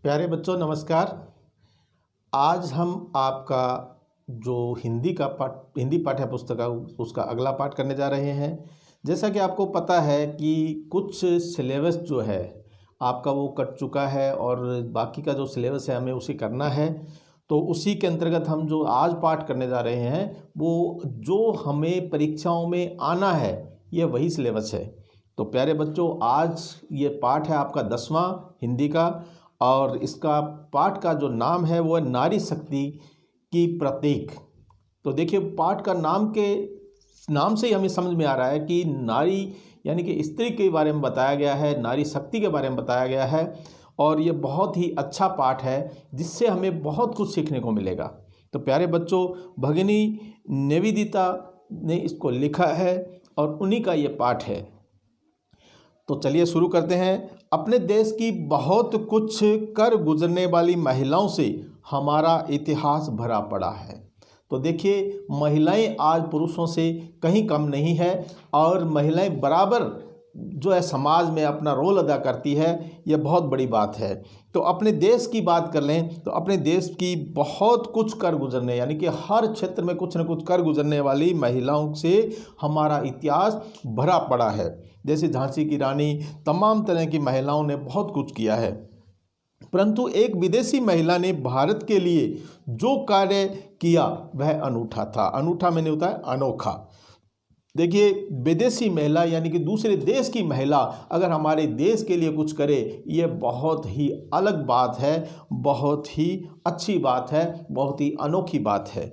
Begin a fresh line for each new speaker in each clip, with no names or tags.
प्यारे बच्चों नमस्कार। आज हम आपका जो हिंदी पाठ्य पुस्तक है उसका अगला पाठ करने जा रहे हैं। जैसा कि आपको पता है कि कुछ सिलेबस जो है आपका वो कट चुका है और बाकी का जो सिलेबस है हमें उसे करना है। तो उसी के अंतर्गत हम जो आज पाठ करने जा रहे हैं वो जो हमें परीक्षाओं में आना है ये वही सिलेबस है। तो प्यारे बच्चों आज ये पाठ है आपका 10वां हिंदी का और इसका पाठ का जो नाम है वो है नारी शक्ति की प्रतीक। तो देखिए पाठ का नाम से ही हमें समझ में आ रहा है कि नारी यानी कि स्त्री के बारे में बताया गया है, नारी शक्ति के बारे में बताया गया है और ये बहुत ही अच्छा पाठ है जिससे हमें बहुत कुछ सीखने को मिलेगा। तो प्यारे बच्चों भगिनी निवेदिता ने इसको लिखा है और उन्हीं का ये पाठ है। तो चलिए शुरू करते हैं। अपने देश की बहुत कुछ कर गुजरने वाली महिलाओं से हमारा इतिहास भरा पड़ा है। तो देखिए महिलाएं आज पुरुषों से कहीं कम नहीं है और महिलाएं बराबर जो है समाज में अपना रोल अदा करती है, यह बहुत बड़ी बात है। तो अपने देश की बात कर लें तो अपने देश की बहुत कुछ कर गुजरने यानी कि हर क्षेत्र में कुछ न कुछ कर गुजरने वाली महिलाओं से हमारा इतिहास भरा पड़ा है। जैसे झांसी की रानी, तमाम तरह की महिलाओं ने बहुत कुछ किया है, परंतु एक विदेशी महिला ने भारत के लिए जो कार्य किया वह अनूठा था। अनूठा मैंने होता है अनोखा। देखिए विदेशी महिला यानी कि दूसरे देश की महिला अगर हमारे देश के लिए कुछ करे ये बहुत ही अलग बात है, बहुत ही अच्छी बात है, बहुत ही अनोखी बात है।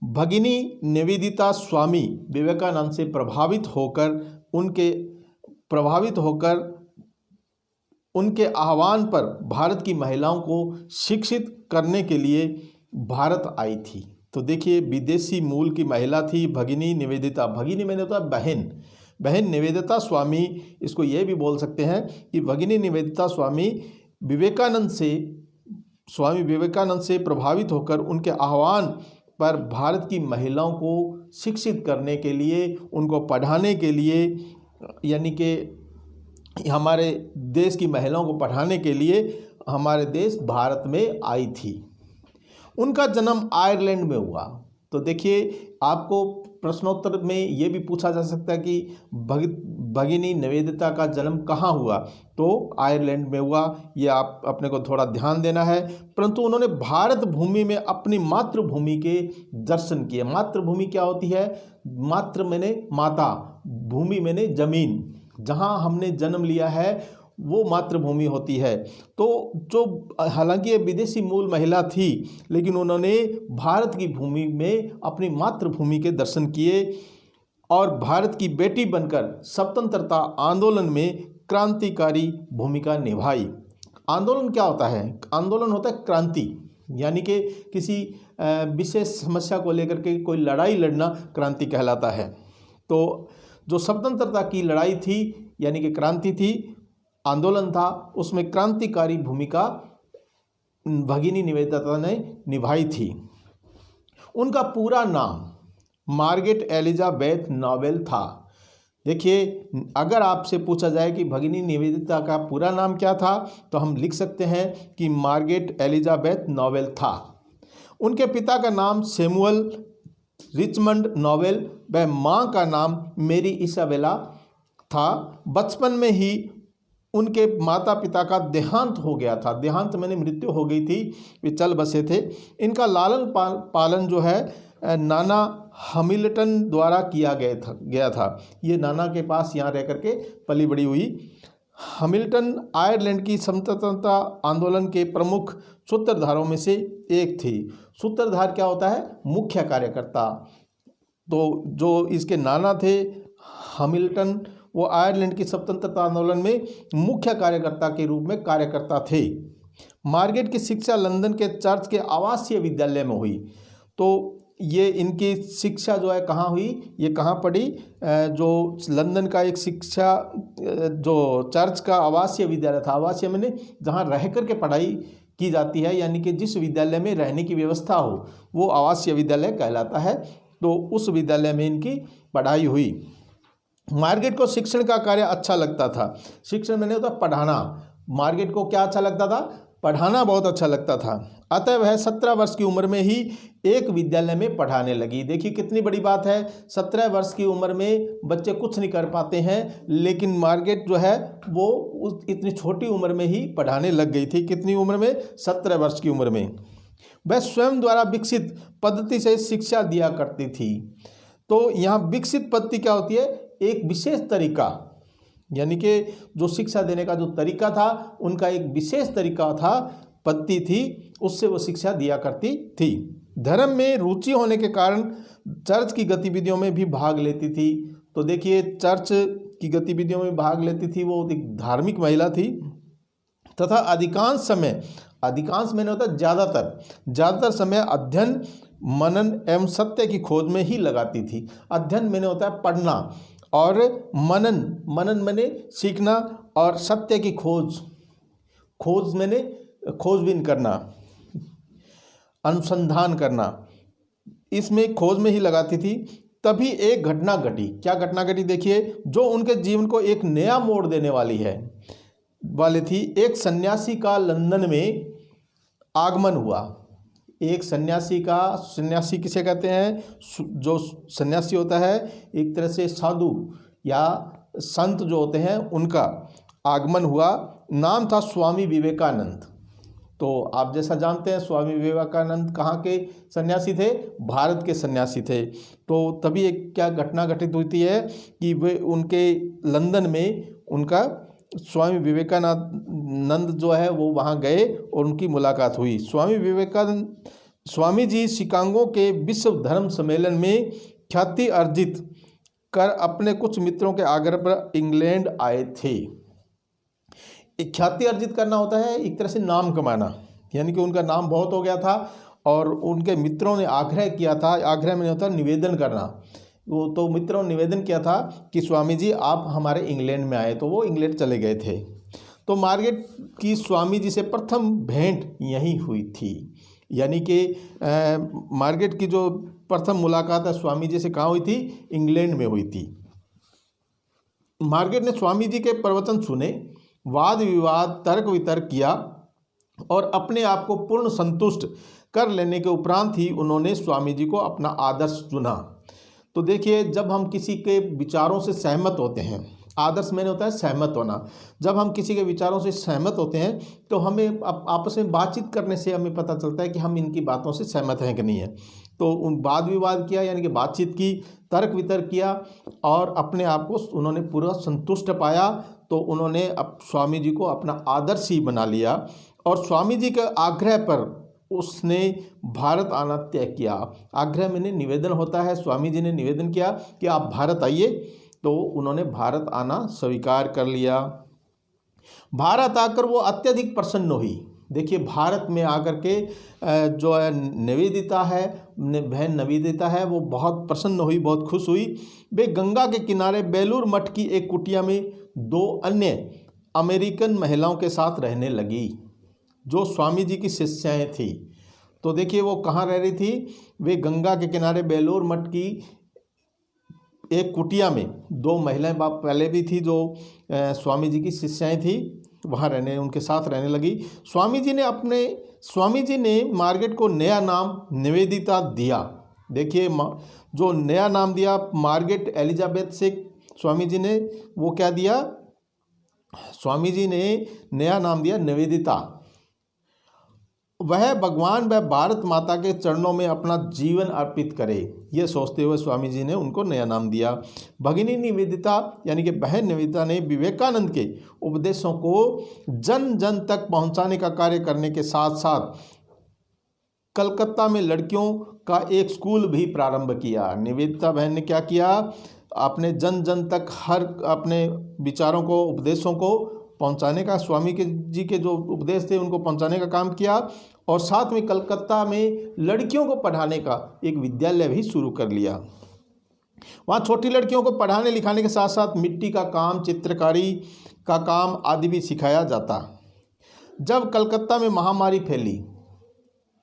भगिनी निवेदिता स्वामी विवेकानंद से प्रभावित होकर उनके आह्वान पर भारत की महिलाओं को शिक्षित करने के लिए भारत आई थी। तो देखिए विदेशी मूल की महिला थी भगिनी निवेदिता। भगिनी मैंने होता है बहन निवेदिता स्वामी, इसको ये भी बोल सकते हैं कि भगिनी निवेदिता स्वामी विवेकानंद से प्रभावित होकर उनके आह्वान पर भारत की महिलाओं को शिक्षित करने के लिए, उनको पढ़ाने के लिए यानी कि हमारे देश की महिलाओं को पढ़ाने के लिए हमारे देश भारत में आई थी। उनका जन्म आयरलैंड में हुआ। तो देखिए आपको प्रश्नोत्तर में ये भी पूछा जा सकता है कि भगिनी निवेदिता का जन्म कहाँ हुआ, तो आयरलैंड में हुआ। ये आप अपने को थोड़ा ध्यान देना है। परंतु उन्होंने भारत भूमि में अपनी मातृभूमि के दर्शन किए। मातृभूमि क्या होती है? मातृ मैंने माता, भूमि मैंने जमीन, जहाँ हमने जन्म लिया है वो मातृभूमि होती है। तो जो हालांकि ये विदेशी मूल महिला थी लेकिन उन्होंने भारत की भूमि में अपनी मातृभूमि के दर्शन किए और भारत की बेटी बनकर स्वतंत्रता आंदोलन में क्रांतिकारी भूमिका निभाई। आंदोलन क्या होता है? आंदोलन होता है क्रांति, यानी कि किसी विशेष समस्या को लेकर के कोई लड़ाई लड़ना क्रांति कहलाता है। तो जो स्वतंत्रता की लड़ाई थी यानी कि क्रांति थी, आंदोलन था, उसमें क्रांतिकारी भूमिका भगिनी निवेदिता ने निभाई थी। उनका पूरा नाम मार्गरेट एलिजाबेथ नोबेल था। देखिए अगर आपसे पूछा जाए कि भगिनी निवेदिता का पूरा नाम क्या था तो हम लिख सकते हैं कि मार्गरेट एलिजाबेथ नोबेल था। उनके पिता का नाम सैमुअल रिचमंड नोबेल व माँ का नाम मेरी इसाबेला था। बचपन में ही उनके माता पिता का देहांत हो गया था। देहांत मैंने मृत्यु हो गई थी, वे चल बसे थे। इनका लालन पालन जो है नाना हैमिल्टन द्वारा किया गया था। ये नाना के पास यहाँ रह करके पली बड़ी हुई। हैमिल्टन आयरलैंड की स्वतंत्रता आंदोलन के प्रमुख सूत्रधारों में से एक थी। सूत्रधार क्या होता है? मुख्य कार्यकर्ता। तो जो इसके नाना थे हैमिल्टन, वो आयरलैंड की स्वतंत्रता आंदोलन में मुख्य कार्यकर्ता के रूप में कार्यकर्ता थे। मार्गरेट की शिक्षा लंदन के चर्च के आवासीय विद्यालय में हुई। तो ये इनकी शिक्षा जो है कहाँ हुई, ये कहाँ पढ़ी? जो लंदन का एक शिक्षा जो चर्च का आवासीय विद्यालय था, आवासीय मैंने जहाँ रह कर के पढ़ाई की जाती है यानी कि जिस विद्यालय में रहने की व्यवस्था हो वो आवासीय विद्यालय कहलाता है। तो उस विद्यालय में इनकी पढ़ाई हुई। मार्गरेट को शिक्षण का कार्य अच्छा लगता था। शिक्षण मैंने होता पढ़ाना। मार्गरेट को क्या अच्छा लगता था? पढ़ाना बहुत अच्छा लगता था। अतः वह 17 वर्ष की उम्र में ही एक विद्यालय में पढ़ाने लगी। देखिए कितनी बड़ी बात है, 17 वर्ष की उम्र में बच्चे कुछ नहीं कर पाते हैं, लेकिन मार्गारेट जो है वो उस इतनी छोटी उम्र में ही पढ़ाने लग गई थी। कितनी उम्र में? 17 वर्ष की उम्र में। वह स्वयं द्वारा विकसित पद्धति से शिक्षा दिया करती थी। तो यहाँ विकसित पद्धति क्या होती है? एक विशेष तरीका, यानी कि जो शिक्षा देने का जो तरीका था उनका एक विशेष तरीका था, पद्धति थी, उससे वो शिक्षा दिया करती थी। धर्म में रुचि होने के कारण चर्च की गतिविधियों में भी भाग लेती थी। तो देखिए चर्च की गतिविधियों में भाग लेती थी, वो एक धार्मिक महिला थी। तथा अधिकांश मैंने होता है ज़्यादातर समय अध्ययन, मनन एवं सत्य की खोज में ही लगाती थी। अध्ययन मैंने होता है पढ़ना, और मनन मैंने सीखना, और सत्य की खोज मैंने खोजबीन करना, अनुसंधान करना, इसमें खोज में ही लगाती थी। तभी एक घटना घटी। क्या घटना घटी? देखिए, जो उनके जीवन को एक नया मोड़ देने वाली थी। एक सन्यासी का लंदन में आगमन हुआ। एक सन्यासी किसे कहते हैं? जो सन्यासी होता है एक तरह से साधु या संत जो होते हैं, उनका आगमन हुआ। नाम था स्वामी विवेकानंद। तो आप जैसा जानते हैं स्वामी विवेकानंद कहाँ के सन्यासी थे? भारत के सन्यासी थे। तो तभी एक क्या घटना घटित हुई है कि वे उनके लंदन में उनका स्वामी विवेकानंद जो है वो वहाँ गए और उनकी मुलाकात हुई। स्वामी जी शिकागो के विश्व धर्म सम्मेलन में ख्याति अर्जित कर अपने कुछ मित्रों के आग्रह पर इंग्लैंड आए थे। ख्याति अर्जित करना होता है एक तरह से नाम कमाना, यानी कि उनका नाम बहुत हो गया था और उनके मित्रों ने आग्रह किया था। आग्रह में होता है निवेदन करना। वो तो मित्रों ने निवेदन किया था कि स्वामी जी आप हमारे इंग्लैंड में आए, तो वो इंग्लैंड चले गए थे। तो मार्गारेट की स्वामी जी से प्रथम भेंट यहीं हुई थी, यानी कि मार्गारेट की जो प्रथम मुलाकात है स्वामी जी से कहाँ हुई थी? इंग्लैंड में हुई थी। मार्गारेट ने स्वामी जी के प्रवचन सुने, वाद विवाद, तर्क वितर्क किया और अपने आप को पूर्ण संतुष्ट कर लेने के उपरांत ही उन्होंने स्वामी जी को अपना आदर्श चुना। तो देखिए, जब हम किसी के विचारों से सहमत होते हैं, आदर्श मैंने होता है सहमत होना, जब हम किसी के विचारों से सहमत होते हैं तो हमें आपस में बातचीत करने से हमें पता चलता है कि हम इनकी बातों से सहमत हैं कि नहीं है। तो उन वाद विवाद किया, यानी कि बातचीत की, तर्क वितर्क किया और अपने आप को उन्होंने पूरा संतुष्ट पाया। तो उन्होंने अब स्वामी जी को अपना आदर्श ही बना लिया और स्वामी जी के आग्रह पर उसने भारत आना तय किया। आग्रह मैंने निवेदन होता है, स्वामी जी ने निवेदन किया कि आप भारत आइए, तो उन्होंने भारत आना स्वीकार कर लिया। भारत आकर वो अत्यधिक प्रसन्न हुई। देखिए, भारत में आकर के जो है निवेदिता है वो बहुत प्रसन्न हुई, बहुत खुश हुई। वे गंगा के किनारे बेलूर मठ की एक कुटिया में 2 अन्य अमेरिकन महिलाओं के साथ रहने लगी, जो स्वामी जी की शिष्याएँ थी। तो देखिए वो कहाँ रह रही थी? वे गंगा के किनारे बेलूर मठ की एक कुटिया में 2 महिलाएं पहले भी थी जो स्वामी जी की शिष्याएँ थी, वहाँ उनके साथ रहने लगी। स्वामी जी ने मार्गारेट को नया नाम निवेदिता दिया। देखिए जो नया नाम दिया मार्गारेट एलिजाबेथ से स्वामी जी ने, वो क्या दिया? स्वामी जी ने नया नाम दिया निवेदिता। वह भगवान व भारत माता के चरणों में अपना जीवन अर्पित करे, ये सोचते हुए स्वामी जी ने उनको नया नाम दिया। भगिनी निवेदिता यानी कि बहन निवेदिता ने विवेकानंद के उपदेशों को जन जन तक पहुंचाने का कार्य करने के साथ साथ कलकत्ता में लड़कियों का एक स्कूल भी प्रारंभ किया। निवेदिता बहन ने क्या किया? अपने जन जन तक हर अपने विचारों को, उपदेशों को पहुंचाने का, स्वामी जी के जो उपदेश थे उनको पहुंचाने का काम किया और साथ में कलकत्ता में लड़कियों को पढ़ाने का एक विद्यालय भी शुरू कर लिया। वहाँ छोटी लड़कियों को पढ़ाने लिखाने के साथ साथ मिट्टी का काम, चित्रकारी का काम आदि भी सिखाया जाता। जब कलकत्ता में महामारी फैली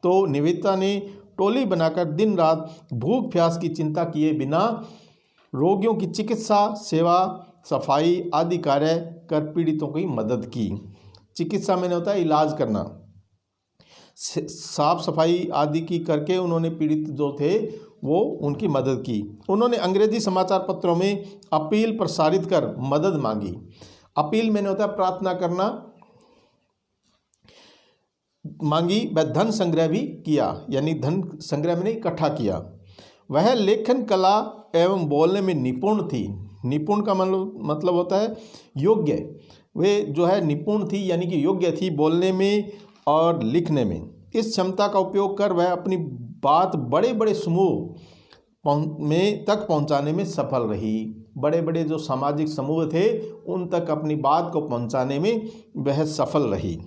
तो निवेदिता ने टोली बनाकर दिन रात भूख प्यास की चिंता किए बिना रोगियों की चिकित्सा, सेवा, सफाई आदि कार्य कर पीड़ितों की मदद की। चिकित्सा में होता है इलाज करना, साफ सफाई आदि की करके उन्होंने पीड़ित जो थे वो उनकी मदद की। उन्होंने अंग्रेजी समाचार पत्रों में अपील प्रसारित कर मदद मांगी। अपील मैंने होता है प्रार्थना करना, मांगी। वह धन संग्रह भी किया, यानी धन संग्रह मैंने इकट्ठा किया। वह लेखन कला एवं बोलने में निपुण थी। निपुण का मतलब होता है योग्य। वे जो है निपुण थी, यानी कि योग्य थी बोलने में और लिखने में। इस क्षमता का उपयोग कर वह अपनी बात बड़े बड़े समूह में तक पहुंचाने में सफल रही। बड़े बड़े जो सामाजिक समूह थे उन तक अपनी बात को पहुंचाने में वह सफल रही।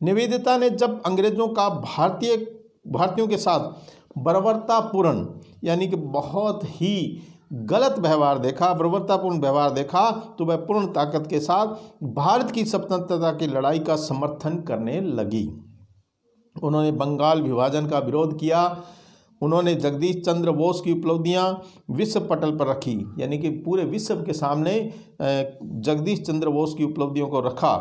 निवेदिता ने जब अंग्रेजों का भारतीयों के साथ बर्बरतापूर्ण, यानी कि बहुत ही गलत व्यवहार देखा, बर्बरतापूर्ण व्यवहार देखा, तो वह पूर्ण ताकत के साथ भारत की स्वतंत्रता की लड़ाई का समर्थन करने लगी। उन्होंने बंगाल विभाजन का विरोध किया। उन्होंने जगदीश चंद्र बोस की उपलब्धियां विश्व पटल पर रखी, यानी कि पूरे विश्व के सामने जगदीश चंद्र बोस की उपलब्धियों को रखा।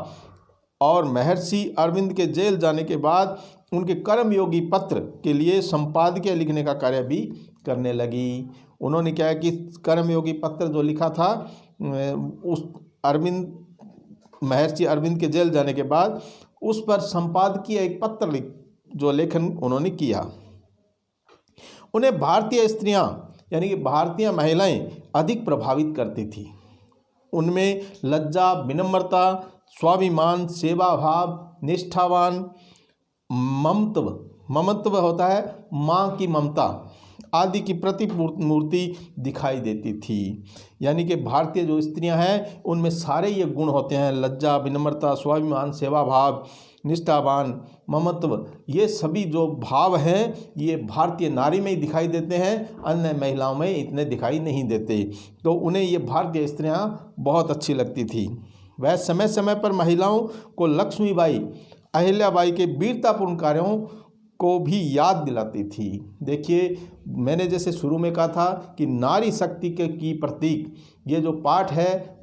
और महर्षि अरविंद के जेल जाने के बाद उनके कर्मयोगी पत्र के लिए संपादकीय लिखने का कार्य भी करने लगी। उन्होंने क्या है कि कर्मयोगी पत्र जो लिखा था उस महर्षि अरविंद के जेल जाने के बाद उस पर संपादकीय एक पत्र जो लेखन उन्होंने किया। उन्हें भारतीय स्त्रियां, यानी कि भारतीय महिलाएं अधिक प्रभावित करती थी। उनमें लज्जा, विनम्रता, स्वाभिमान, सेवा भाव, निष्ठावान, ममत्व होता है माँ की ममता आदि की प्रतिमूर्ति दिखाई देती थी। यानी कि भारतीय जो स्त्रियां हैं उनमें सारे ये गुण होते हैं, लज्जा, विनम्रता, स्वाभिमान, सेवा भाव, निष्ठावान, ममत्व, ये सभी जो भाव हैं ये भारतीय नारी में ही दिखाई देते हैं, अन्य महिलाओं में इतने दिखाई नहीं देते। तो उन्हें ये भारतीय स्त्रियां बहुत अच्छी लगती थी। वह समय समय पर महिलाओं को लक्ष्मीबाई, अहिल्याबाई के वीरतापूर्ण कार्यों को भी याद दिलाती थी। देखिए, मैंने जैसे शुरू में कहा था कि नारी शक्ति की प्रतीक ये जो पाठ है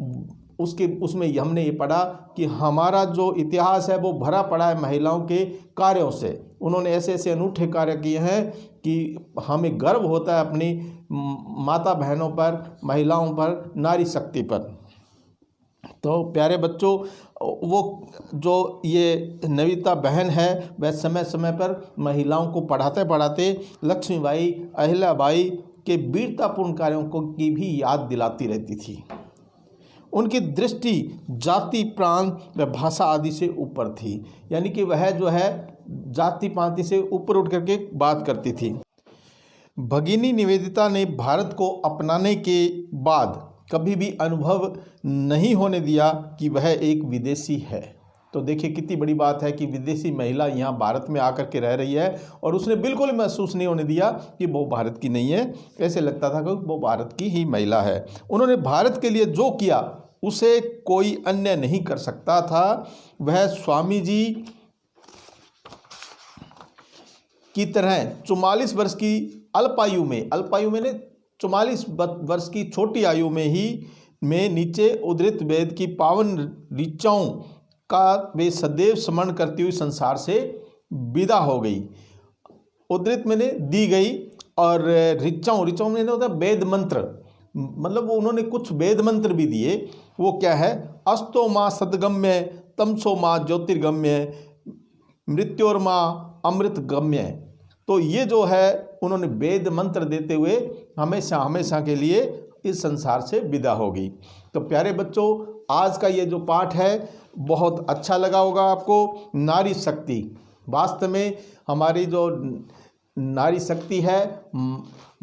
उसमें हमने ये पढ़ा कि हमारा जो इतिहास है वो भरा पड़ा है महिलाओं के कार्यों से। उन्होंने ऐसे ऐसे अनूठे कार्य किए हैं कि हमें गर्व होता है अपनी माता बहनों पर, महिलाओं पर, नारी शक्ति पर। तो प्यारे बच्चों, वो जो ये नविता बहन है वह समय समय पर महिलाओं को पढ़ाते पढ़ाते लक्ष्मीबाई, अहिल्याबाई के वीरतापूर्ण कार्यों को की भी याद दिलाती रहती थी। उनकी दृष्टि जाति, प्रांत व भाषा आदि से ऊपर थी, यानी कि वह जो है जाति पाति से ऊपर उठ करके बात करती थी। भगिनी निवेदिता ने भारत को अपनाने के बाद कभी भी अनुभव नहीं होने दिया कि वह एक विदेशी है। तो देखिए कितनी बड़ी बात है कि विदेशी महिला यहाँ भारत में आकर के रह रही है और उसने बिल्कुल महसूस नहीं होने दिया कि वो भारत की नहीं है। ऐसे लगता था कि वो भारत की ही महिला है। उन्होंने भारत के लिए जो किया उसे कोई अन्य नहीं कर सकता था। वह स्वामी जी की तरह 44 वर्ष की अल्पायु में 44 वर्ष की छोटी आयु में नीचे उद्धृत वेद की पावन ऋचाओं का वे सदैव स्मरण करती हुई संसार से विदा हो गई। उद्धृत मैंने दी गई और ऋचाओं मैंने होता वेद मंत्र, मतलब वो उन्होंने कुछ वेद मंत्र भी दिए। वो क्या है? अस्तो माँ सदगम्य, तमसो माँ ज्योतिर्गम्य, मृत्योर्मा अमृतगम्य। तो ये जो है उन्होंने वेद मंत्र देते हुए हमेशा हमेशा के लिए इस संसार से विदा हो गई। तो प्यारे बच्चों, आज का ये जो पाठ है बहुत अच्छा लगा होगा आपको। नारी शक्ति, वास्तव में हमारी जो नारी शक्ति है,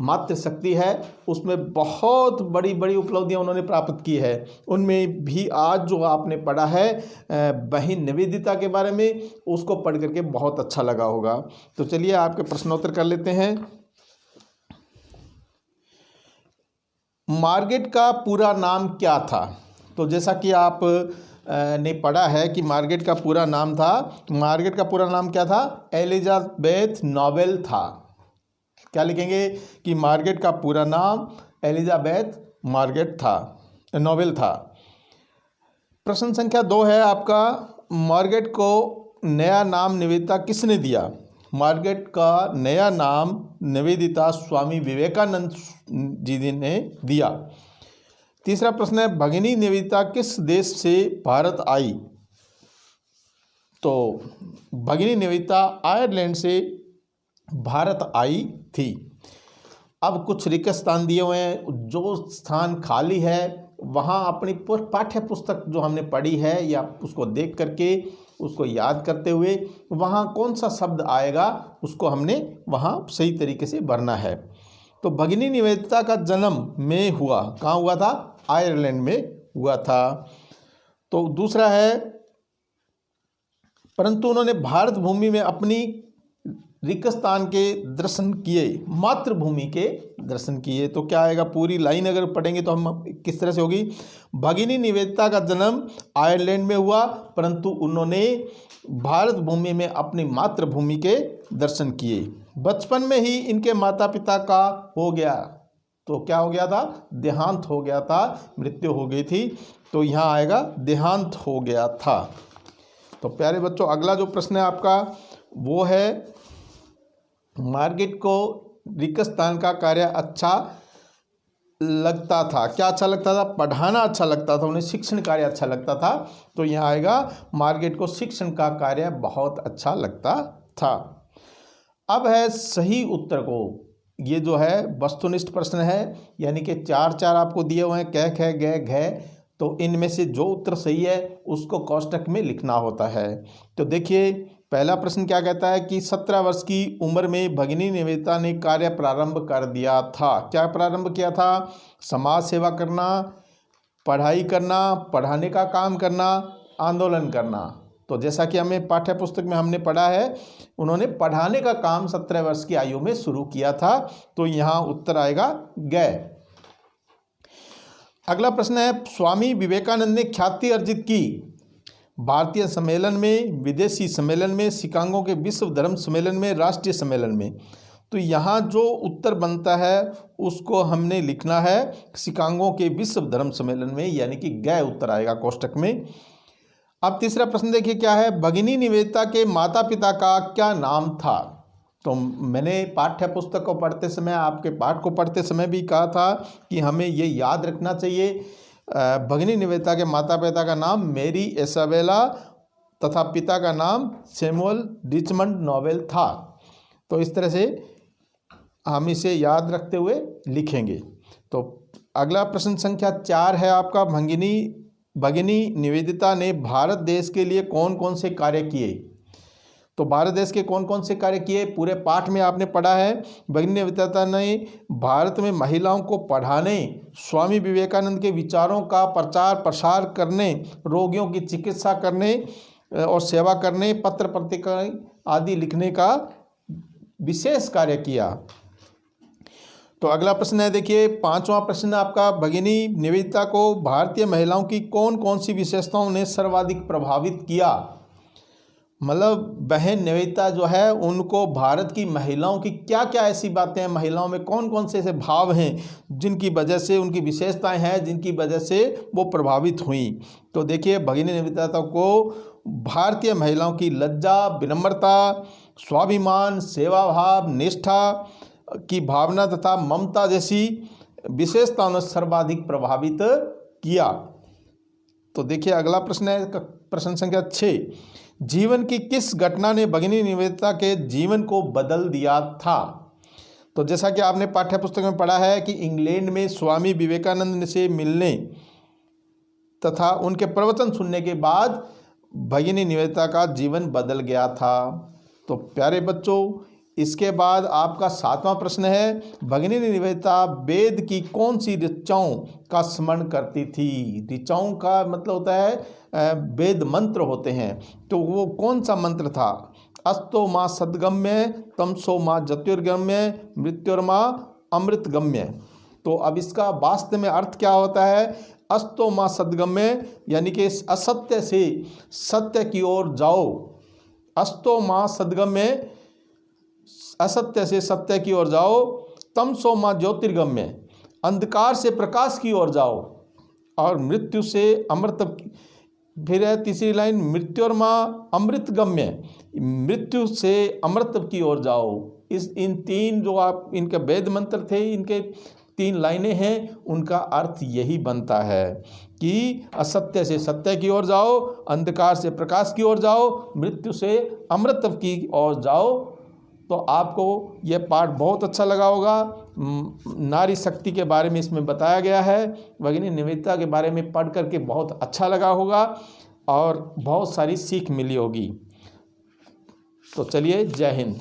मातृशक्ति है, उसमें बहुत बड़ी बड़ी उपलब्धियां उन्होंने प्राप्त की है। उनमें भी आज जो आपने पढ़ा है बहन निवेदिता के बारे में, उसको पढ़ करके बहुत अच्छा लगा होगा। तो चलिए आपके प्रश्नोत्तर कर लेते हैं। मार्गरेट का पूरा नाम क्या था? तो जैसा कि आप ने पढ़ा है कि मार्गरेट का पूरा नाम क्या था? एलिजाबेथ नोबेल था। क्या लिखेंगे कि मार्गरेट का पूरा नाम एलिजाबेथ नोबेल था। प्रश्न संख्या 2 है आपका, मार्गरेट को नया नाम निवेदिता किसने दिया? मार्केट का नया नाम निवेदिता स्वामी विवेकानंद जी ने दिया। तीसरा प्रश्न है, भगिनी निवेदिता किस देश से भारत आई? तो भगिनी निवेदिता आयरलैंड से भारत आई थी। अब कुछ रिक्त स्थान दिए हुए हैं, जो स्थान खाली है वहाँ अपनी पाठ्य पुस्तक जो हमने पढ़ी है या उसको देख करके उसको याद करते हुए वहाँ कौन सा शब्द आएगा उसको हमने वहाँ सही तरीके से भरना है। तो भगिनी निवेदिता का जन्म में हुआ, कहाँ हुआ था? आयरलैंड में हुआ था। तो दूसरा है, परंतु उन्होंने भारत भूमि में अपनी रिक्त स्थान के दर्शन किए, मातृभूमि के दर्शन किए। तो क्या आएगा? पूरी लाइन अगर पढ़ेंगे तो हम किस तरह से होगी? भगिनी निवेदिता का जन्म आयरलैंड में हुआ, परंतु उन्होंने भारत भूमि में अपनी मातृभूमि के दर्शन किए। बचपन में ही इनके माता पिता का हो गया, तो क्या हो गया था? देहांत हो गया था, मृत्यु हो गई थी। तो यहाँ आएगा देहांत हो गया था। तो प्यारे बच्चों, अगला जो प्रश्न है आपका वो है, मार्केट को रिक्त स्थान का कार्य अच्छा लगता था। क्या अच्छा लगता था? पढ़ाना अच्छा लगता था, उन्हें शिक्षण कार्य अच्छा लगता था। तो यहाँ आएगा, मार्केट को शिक्षण का कार्य बहुत अच्छा लगता था। अब है सही उत्तर को, ये जो है वस्तुनिष्ठ प्रश्न है, यानी कि 4 आपको दिए हुए हैं, क ख ग घ। तो इनमें से जो उत्तर सही है उसको कोष्टक में लिखना होता है। तो देखिए, पहला प्रश्न क्या कहता है कि 17 वर्ष की उम्र में भगिनी निवेदिता ने कार्य प्रारंभ कर दिया था। क्या प्रारंभ किया था? समाज सेवा करना, पढ़ाई करना, पढ़ाने का काम करना, आंदोलन करना। तो जैसा कि हमें पाठ्य पुस्तक में हमने पढ़ा है, उन्होंने पढ़ाने का काम 17 वर्ष की आयु में शुरू किया था। तो यहाँ उत्तर आएगा ग। अगला प्रश्न है, स्वामी विवेकानंद ने ख्याति अर्जित की भारतीय सम्मेलन में, विदेशी सम्मेलन में, शिकागो के विश्व धर्म सम्मेलन में, राष्ट्रीय सम्मेलन में। तो यहाँ जो उत्तर बनता है उसको हमने लिखना है शिकागो के विश्व धर्म सम्मेलन में, यानी कि ग उत्तर आएगा कोष्टक में। अब तीसरा प्रश्न देखिए क्या है, भगिनी निवेदिता के माता पिता का क्या नाम था? तो मैंने पाठ्य पुस्तक को पढ़ते समय, आपके पाठ को पढ़ते समय भी कहा था कि हमें ये याद रखना चाहिए, भगिनी निवेदिता के माता पिता का नाम मेरी इसाबेला तथा पिता का नाम सैमुअल रिचमंड नोवेल था। तो इस तरह से हम इसे याद रखते हुए लिखेंगे। तो अगला प्रश्न संख्या 4 है आपका, भगिनी निवेदिता ने भारत देश के लिए कौन कौन से कार्य किए? तो भारत देश के कौन कौन से कार्य किए पूरे पाठ में आपने पढ़ा है। भगिनी निवेदिता ने भारत में महिलाओं को पढ़ाने, स्वामी विवेकानंद के विचारों का प्रचार प्रसार करने, रोगियों की चिकित्सा करने और सेवा करने, पत्र पत्रिका आदि लिखने का विशेष कार्य किया। तो अगला प्रश्न है, देखिए 5वां प्रश्न आपका, भगिनी निवेदिता को भारतीय महिलाओं की कौन कौन सी विशेषताओं ने सर्वाधिक प्रभावित किया? मतलब बहन निवेदिता जो है उनको भारत की महिलाओं की क्या क्या ऐसी बातें हैं, महिलाओं में कौन कौन से ऐसे भाव हैं जिनकी वजह से, उनकी विशेषताएं हैं जिनकी वजह से वो प्रभावित हुई। तो देखिए, भगिनी निवेदिता को भारतीय महिलाओं की लज्जा, विनम्रता, स्वाभिमान, सेवा भाव, निष्ठा की भावना तथा ममता जैसी विशेषताओं ने सर्वाधिक प्रभावित किया। तो देखिए अगला प्रश्न है, प्रश्न संख्या 6, जीवन की किस घटना ने भगिनी निवेदिता के जीवन को बदल दिया था? तो जैसा कि आपने पाठ्य पुस्तक में पढ़ा है कि इंग्लैंड में स्वामी विवेकानंद से मिलने तथा उनके प्रवचन सुनने के बाद भगिनी निवेदिता का जीवन बदल गया था। तो प्यारे बच्चों, इसके बाद आपका 7वां प्रश्न है, भगिनी निवेदिता वेद की कौन सी ऋचाओं का स्मरण करती थी? ऋचाओं का मतलब होता है वेद मंत्र होते हैं, तो वो कौन सा मंत्र था? अस्तो माँ सद्गम्य, तमसो माँ ज्योतिर्गम्य, मृत्युर्मा अमृतगम्य। तो अब इसका वास्तव में अर्थ क्या होता है? अस्तो माँ सद्गम्य यानी कि असत्य से सत्य की ओर जाओ, अस्तो माँ सद्गम्य, असत्य से सत्य की ओर जाओ, तमसो माँ ज्योतिर्गम्य, अंधकार से प्रकाश की ओर जाओ, और मृत्यु से अमृत फिर है तीसरी लाइन, मृत्योर्मा अमृत गम्य, मृत्यु से अमृत की ओर जाओ। इन तीन जो आप इनके वेद मंत्र थे, इनके 3 लाइनें हैं, उनका अर्थ यही बनता है कि असत्य से सत्य की ओर जाओ, अंधकार से प्रकाश की ओर जाओ, मृत्यु से अमृत की ओर जाओ। तो आपको यह पाठ बहुत अच्छा लगा होगा। नारी शक्ति के बारे में इसमें बताया गया है, भगिनी निवेदिता के बारे में पढ़ करके बहुत अच्छा लगा होगा और बहुत सारी सीख मिली होगी। तो चलिए, जय हिंद।